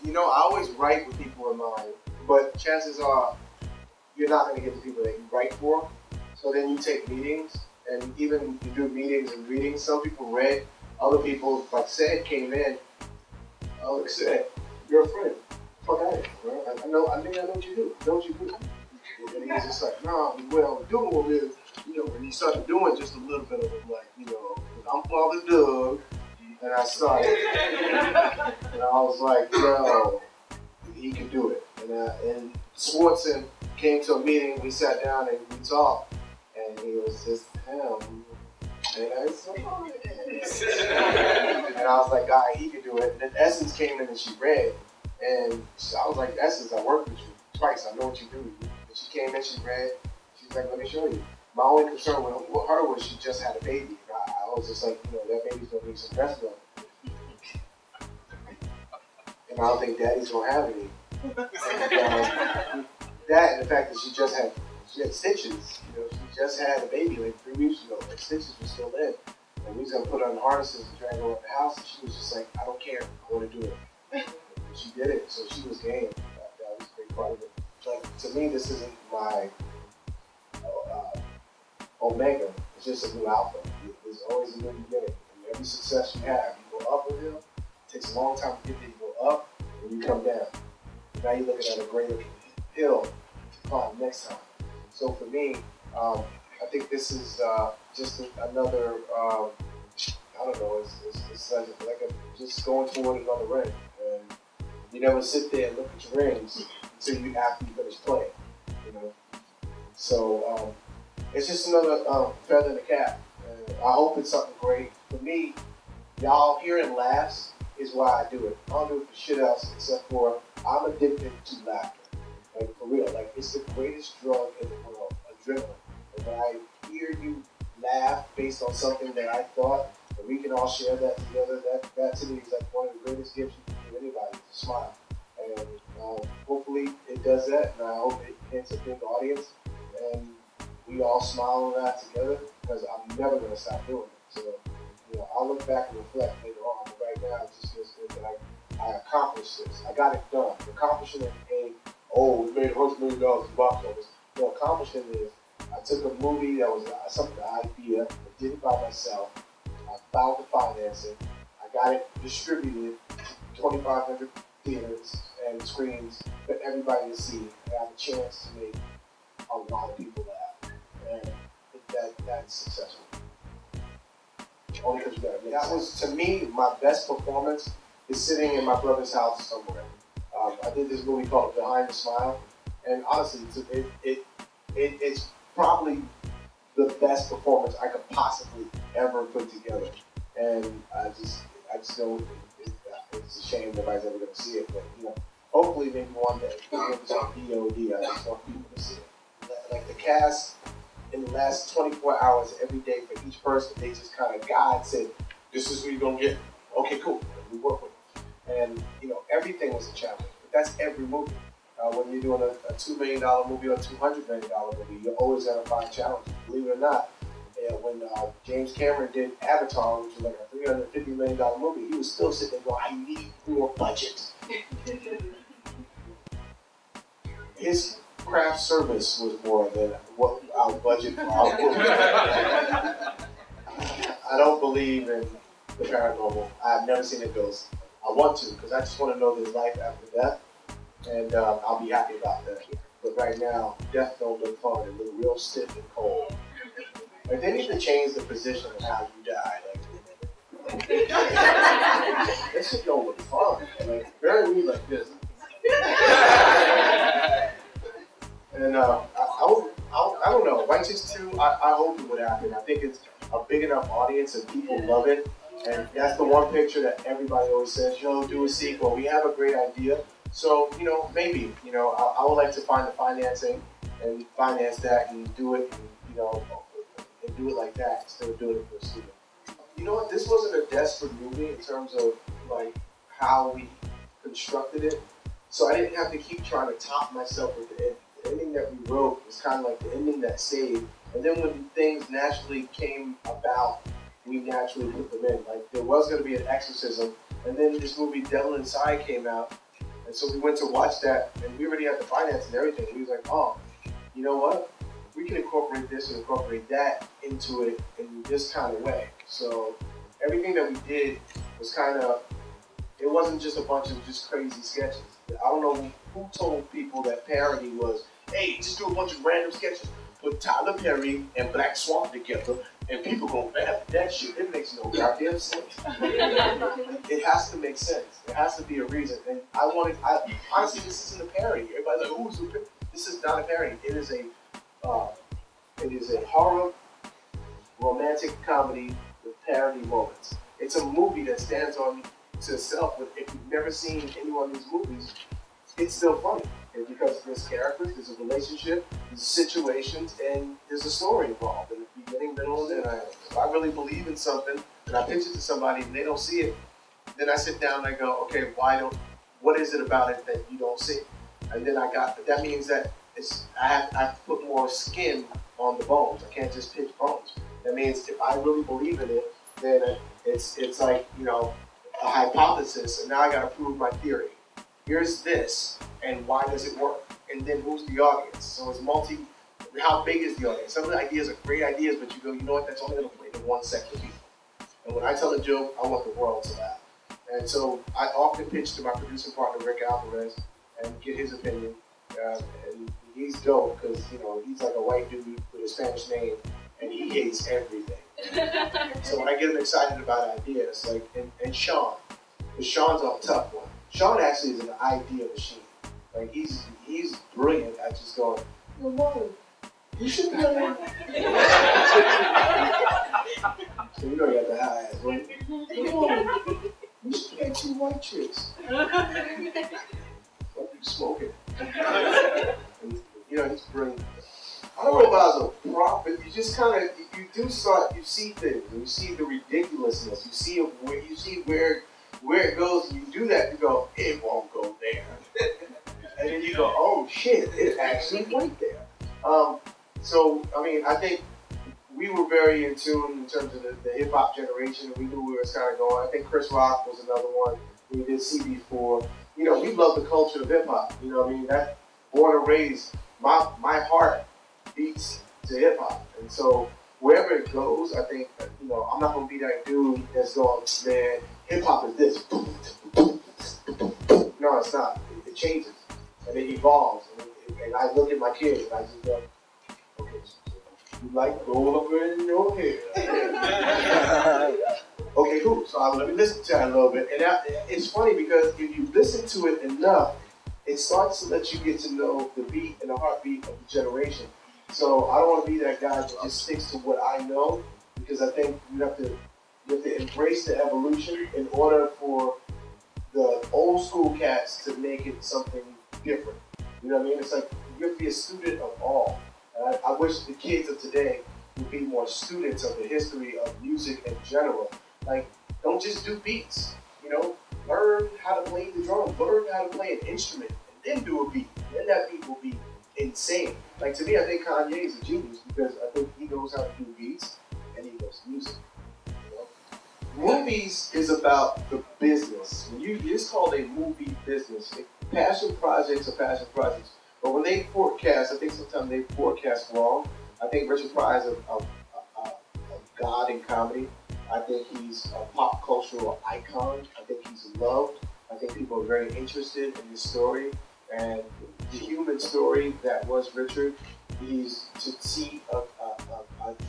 You know, I always write with people in mind, but chances are you're not going to get the people that you write for. So then you take meetings, and even you do meetings and readings. Some people read, other people, like Ced, came in. Oh, look, Ced, you're a friend. Fuck out of here, bro. I know what you do. I know what you do. And he's just like, no, well, the doing is, you know, when he started doing just a little bit of it, like, you know, I'm Father Doug, and I started, and I was like, yo, he can do it. And Swardson came to a meeting, we sat down and we talked, and he was just him. And I said, oh, and I was like, God, he can do it. And then Essence came in and she read, and I was like, Essence, I worked with you twice, I know what you do. And she came in, she read, she's like, let me show you. My only concern with her was she just had a baby. I was just like, you know, that baby's gonna need some breast milk. And I don't think daddy's gonna have any. And, that and the fact that she had stitches. You know, she just had a baby like 3 weeks ago. The stitches were still in. And we was gonna put her in harnesses and drag her up the house, and she was just like, I don't care, I wanna do it. And she did it, so she was game. That was a big part of it. Like, to me, this isn't my omega. It's just a new alpha. There's always a new beginning. And every success you have, you go up with him. It takes a long time to get there. You go up, and you come down. Now you're looking at a greater hill to climb next time. So for me, I think this is just another, I don't know, it's like just going toward another ring. And you never sit there and look at your rings until after you finish playing, you know. So it's just another feather in the cap. And I hope it's something great. For me, y'all hearing laughs is why I do it. I don't do it for shit else except for I'm addicted to laughter. Like, for real. Like, it's the greatest drug in the world, adrenaline. And when I hear you laugh based on something that I thought, and we can all share that together, that to me is like one of the greatest gifts you can give anybody, is a smile. And hopefully it does that, and I hope it hits a big audience, and we all smile and laugh together, because I'm never going to stop doing it. So, you know, I'll look back and reflect later on, but right now it just feels good that I accomplished this. I got it done. Accomplishing it ain't, oh, we made $100 million in box office. No, accomplishing it is, I took a movie that was something, an idea, I did it by myself. I found the financing. I got it distributed to 2,500 theaters and screens for everybody to see, and have a chance to make a lot of people laugh. And that's successful. Only because you got it. That was, to me, my best performance is sitting in my brother's house somewhere. I did this movie called Behind the Smile, and honestly, it's probably the best performance I could possibly ever put together. And I just know it's a shame nobody's ever going to see it, but you know, hopefully maybe one day, if it's on VOD, I just want people to see it. Like the cast in the last 24 hours every day for each person, they just kind of God said, this is what you're going to get. Okay, cool. We work with it. And you know, everything was a challenge, but that's every movie. When you're doing a $2 million movie or a $200 million movie, you're always going to find challenges. Believe it or not, when James Cameron did Avatar, which was like a $350 million movie, he was still sitting there going, I need more budget. His craft service was more than what our budget for our movie. I don't believe in the paranormal. I've never seen a ghost. I want to, because I just want to know there's life after death, and I'll be happy about that. But right now, death don't look fun. It look real stiff and cold. Like, they need to change the position of how you die. Like, this shit don't look fun. Like, bury me like this. And I don't know. Righteous 2, I hope it would happen. I think it's a big enough audience and people love it. And that's the one picture that everybody always says, yo, do a sequel. We have a great idea. So, you know, maybe, you know, I would like to find the financing and finance that and do it, and, you know, and do it like that instead of doing it for a student. You know what? This wasn't a desperate movie in terms of, like, how we constructed it. So I didn't have to keep trying to top myself with the ending. The ending that we wrote was kind of like the ending that saved. And then when things naturally came about, we naturally put them in. Like there was going to be an exorcism, and then this movie Devil Inside came out, and so we went to watch that, and we already had the finance and everything. We was like, oh, you know what? We can incorporate this and incorporate that into it in this kind of way. So everything that we did was kind of, it wasn't just a bunch of just crazy sketches. I don't know who told people that parody was, hey, just do a bunch of random sketches. Put Tyler Perry and Black Swan together, and people gonna laugh at that shit. It makes no goddamn sense. It has to make sense. There has to be a reason. And honestly, this isn't a parody. Everybody's like, who's the parody? This is not a parody. It is a horror, romantic comedy with parody moments. It's a movie that stands on to itself. But if you've never seen any one of these movies, it's still funny. And because there's characters, there's a relationship, there's situations, and there's a story involved in the beginning, middle, and end. If I really believe in something and I pitch it to somebody and they don't see it, then I sit down and I go, okay, what is it about it that you don't see? And then that means that I have to put more skin on the bones. I can't just pitch bones. That means if I really believe in it, then it's like, a hypothesis, and now I gotta prove my theory. Here's this, and why does it work? And then who's the audience? So it's how big is the audience? Some of the ideas are great ideas, but you go, you know what, that's only gonna play to one sector of people. And when I tell a joke, I want the world to laugh. And so I often pitch to my producing partner, Rick Alvarez, and get his opinion. And he's dope, because he's like a white dude with a Spanish name, and he hates everything. So when I get him excited about ideas, like, and Sean, because Sean's a tough one. Sean actually is an idea machine. Like he's brilliant at just going, Mom, you should be on. So you got the high ass, right? Mom, you should get 2 white chicks. What are you smoking? And, he's brilliant. I don't know if I was a prophet. You just kind of, you see things, and you see the ridiculousness. You see where it goes, and you do that, you go, it won't go there. And then you go, oh shit, it actually went there. I think we were very in tune in terms of the hip-hop generation, and we knew where it was kind of going. I think Chris Rock was another one. We did CB4. We love the culture of hip-hop. That born and raised, my heart beats to hip-hop. And so wherever it goes, I think, I'm not going to be that dude that's going, man, hip-hop is this. No, it's not. It changes. And it evolves. And I look at my kids and I just go, okay, so you like roll over in your hair. Okay, cool. So let me listen to that a little bit. And it's funny because if you listen to it enough, it starts to let you get to know the beat and the heartbeat of the generation. So I don't want to be that guy that just sticks to what I know, because I think you have to embrace the evolution in order for the old school cats to make it something different. You know what I mean? It's like you have to be a student of all. And I wish the kids of today would be more students of the history of music in general. Like, don't just do beats. Learn how to play the drum, learn how to play an instrument, and then do a beat. Then that beat will be insane. Like, to me, I think Kanye is a genius because I think he knows how to do beats and he knows music. Movies is about the business. It's called a movie business. Passion projects are passion projects. But when they forecast, I think sometimes they forecast wrong. I think Richard Pryor is a god in comedy. I think he's a pop cultural icon. I think he's loved. I think people are very interested in his story. And the human story that was Richard, he's to see a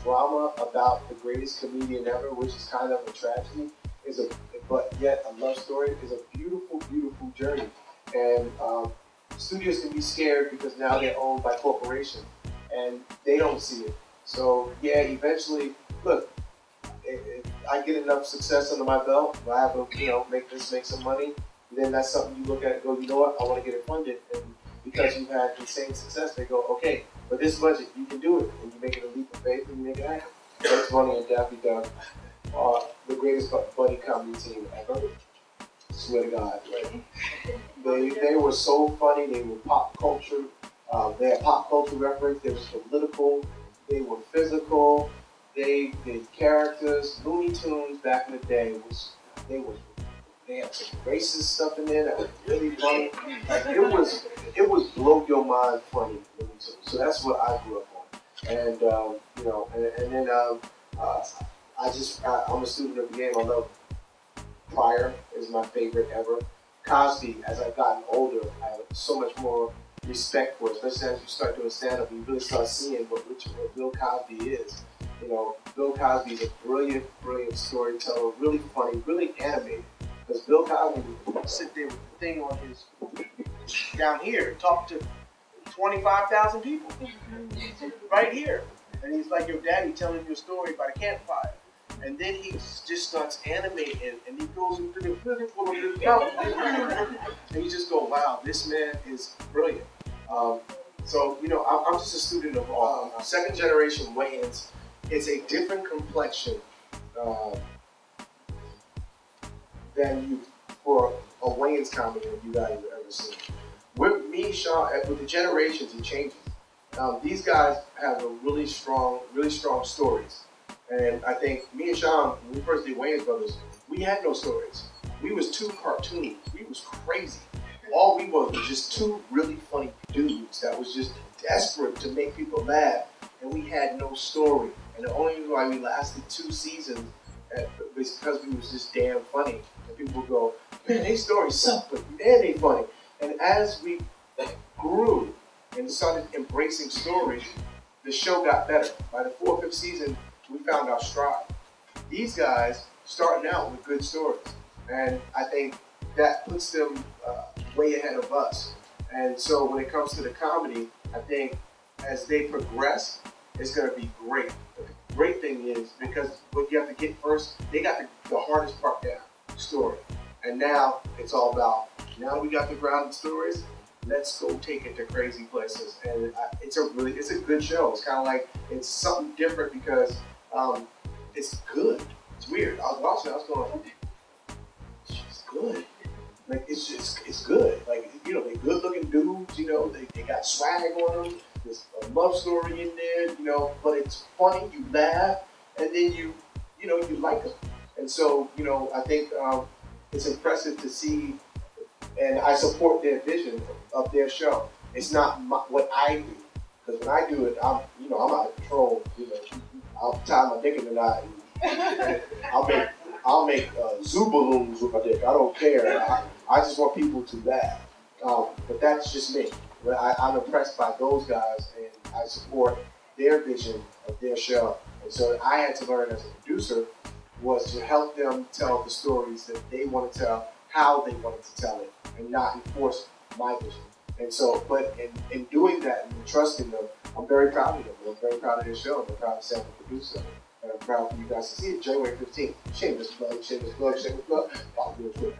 drama about the greatest comedian ever, which is kind of a tragedy, but yet a love story, is a beautiful, beautiful journey. And studios can be scared because now they're owned by corporations and they don't see it. So yeah, eventually, look, if I get enough success under my belt, if I have to, make some money, then that's something you look at and go, you know what, I want to get it funded. And because you've had insane success, they go, okay, for this budget, you can do it. And you make it a leap of faith and you make it happen. That's Bunny and Daffy Duck are the greatest buddy comedy team ever. Swear to God. Right? They were so funny. They were pop culture. They had pop culture reference. They were political. They were physical. They did characters. Looney Tunes back in the day they had some racist stuff in there that was really funny. Like it was blow your mind funny Looney Tunes. So that's what I grew up on. And you know, and then I'm a student of the game. I love Pryor is my favorite ever. Cosby, as I've gotten older, I have so much more respect for it, especially as you start doing stand-up and you really start seeing what Bill Cosby is. You know, Bill Cosby is a brilliant, brilliant storyteller, really funny, really animated. Because Bill Cosby would sit there with the thing on his, down here, talk to 25,000 people. Right here. And he's like your daddy telling you a story by the campfire. And then he just starts animating, and he goes into the physical of his mouth. And you just go, wow, this man is brilliant. So, you know, I'm just a student of second generation Wayans. It's a different complexion than you for a Wayans comedy that you guys have ever seen. With me, Sean, with the generations, it changes. These guys have a really strong stories. And I think me and Sean, when we first did Wayans Brothers, we had no stories. We was two cartoons. We was crazy. All we was just two really funny dudes that was just desperate to make people laugh, and we had no story. And the only reason why we lasted 2 seasons was because we was just damn funny. And people would go, man, they stories suck, but man, they funny. And as we grew and started embracing stories, the show got better. By the 4th or 5th season, we found our stride. These guys starting out with good stories, and I think that puts them way ahead of us. And so when it comes to the comedy, I think as they progress, it's going to be great. But the great thing is, because what you have to get first, they got the hardest part down, story. And now it's all about, now we got the grounded stories, let's go take it to crazy places. And it's a good show. It's kind of like, it's something different because it's good. It's weird. I was watching it, I was going, it's good. Like, it's good. Like, you know, they're good looking dudes, you know, they got swag on them. There's a love story in there, you know, but it's funny, you laugh, and then you like them. And so, you know, I think it's impressive to see, and I support their vision of their show. It's not what I do, because when I do it, I'm out of control. You know, I'll tie my dick in the knot. I'll make zoo balloons with my dick. I don't care. I just want people to laugh. But that's just me. I'm impressed by those guys, and I support their vision of their show. And so I had to learn as a producer was to help them tell the stories that they want to tell, how they wanted to tell it, and not enforce my vision. And so, but in doing that and trusting them, I'm very proud of them. I'm very proud of their show. I'm proud to say I'm a producer. And I'm proud for you guys to see it January 15th. Shameless plug, shameless plug, shameless plug. Follow me on Twitter.